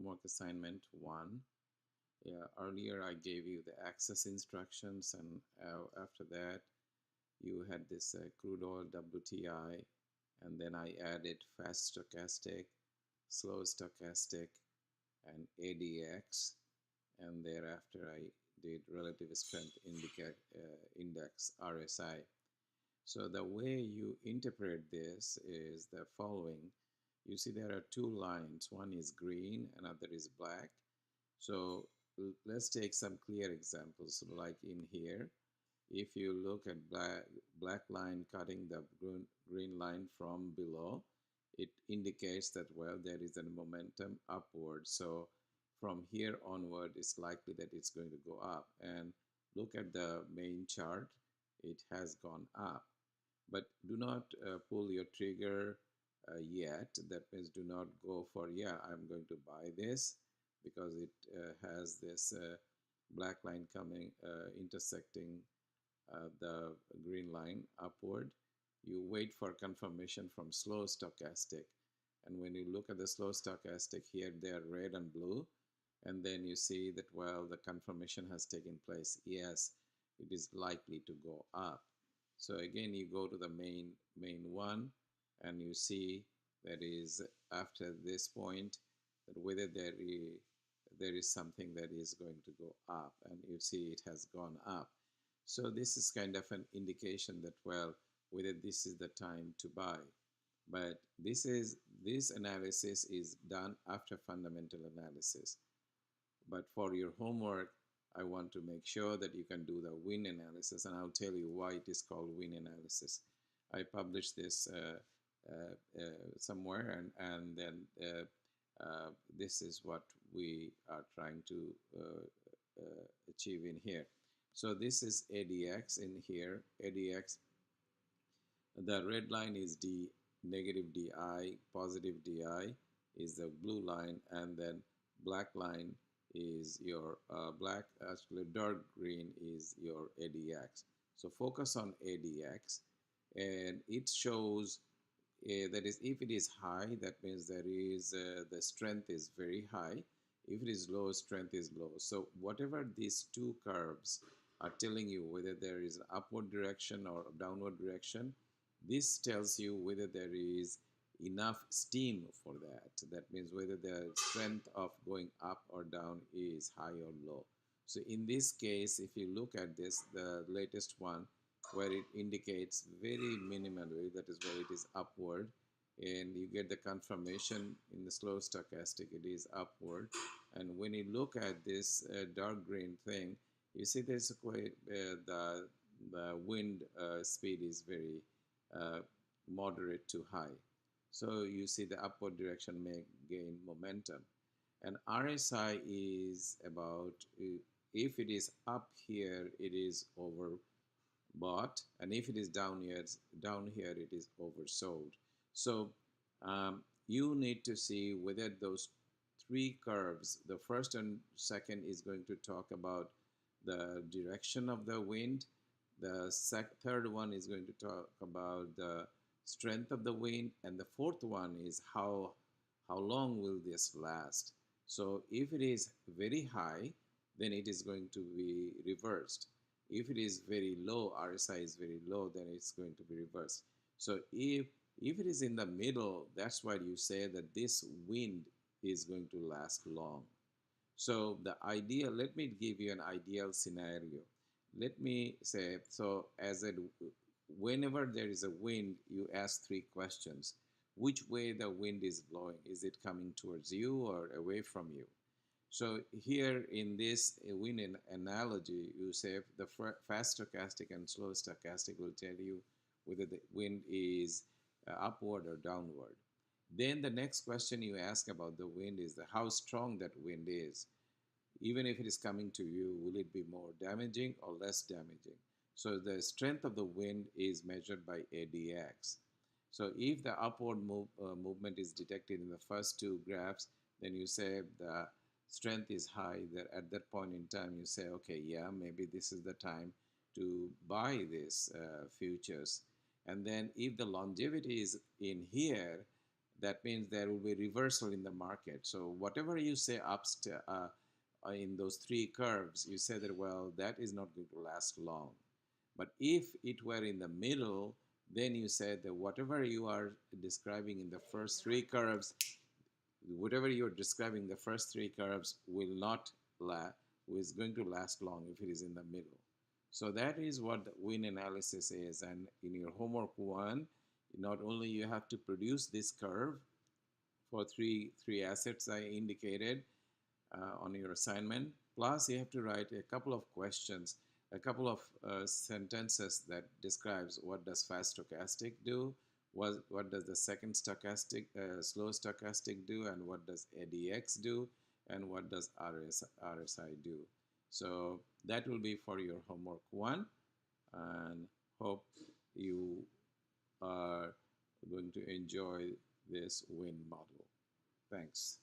homework assignment 1. Yeah, earlier I gave you the access instructions, and after that you had this crude oil WTI, and then I added fast stochastic, slow stochastic, and ADX, and thereafter I did relative strength index RSI. So the way you interpret this is the following. You see there are two lines. One is green, another is black. So let's take some clear examples. Like in here, if you look at black line cutting the green line from below, it indicates that, well, there is a momentum upward. So from here onward, it's likely that it's going to go up. And look at the main chart, it has gone up. But do not pull your trigger yet. That means do not go for, yeah, I'm going to buy this, because it has this black line coming, intersecting the green line upward. You wait for confirmation from slow stochastic. And when you look at the slow stochastic here, they are red and blue. And then you see that, well, the confirmation has taken place. Yes, it is likely to go up. So again, you go to the main one, and you see that is after this point that whether there is something that is going to go up, and you see it has gone up. So this is kind of an indication that, well, whether this is the time to buy. But this analysis is done after fundamental analysis. But for your homework, I want to make sure that you can do the wind analysis, and I'll tell you why it is called wind analysis. I published this somewhere, and then this is what we are trying to achieve in here. So this is ADX in here. ADX, the red line is D, negative DI, positive DI is the blue line, and then black line is your actually dark green is your ADX. So focus on ADX, and it shows that is, if it is high, that means there is the strength is very high. If it is low, strength is low. So whatever these two curves are telling you, whether there is an upward direction or downward direction, this tells you whether there is enough steam for that. That means whether the strength of going up or down is high or low. So in this case, if you look at this, the latest one, where it indicates very minimally, that is where it is upward, and you get the confirmation in the slow stochastic, it is upward. And when you look at this dark green thing, you see there's quite the wind speed is very moderate to high. So you see the upward direction may gain momentum. And RSI is about, if it is up here, it is overbought, and if it is down here, it is oversold. So you need to see whether those three curves, the first and second is going to talk about the direction of the wind. The third one is going to talk about the strength of the wind, and the fourth one is how long will this last. So if it is very high, then it is going to be reversed. If it is very low, RSI is very low, then it's going to be reversed. So if it is in the middle, that's why you say that this wind is going to last long. So the ideal, let me give you an ideal scenario. Let me say, so whenever there is a wind, you ask three questions. Which way the wind is blowing? Is it coming towards you or away from you? So here in this wind analogy, you say the fast stochastic and slow stochastic will tell you whether the wind is upward or downward. Then the next question you ask about the wind is how strong that wind is. Even if it is coming to you, will it be more damaging or less damaging? So the strength of the wind is measured by ADX. So if the upward movement is detected in the first two graphs, then you say the strength is high. That at that point in time, you say, okay, yeah, maybe this is the time to buy these futures. And then if the longevity is in here, that means there will be reversal in the market. So whatever you say in those three curves, you say that, well, that is not going to last long. But if it were in the middle, then you said that whatever you are describing in the first three curves, whatever you're describing the first three curves will not last, is going to last long if it is in the middle. So that is what the win analysis is. And in your homework one, not only you have to produce this curve for three assets I indicated on your assignment, plus you have to write a couple of questions, a couple of sentences that describes what does fast stochastic do, what does the second stochastic slow stochastic do, and what does ADX do, and what does RSI do. So that will be for your homework one, and hope you are going to enjoy this WIN model. Thanks.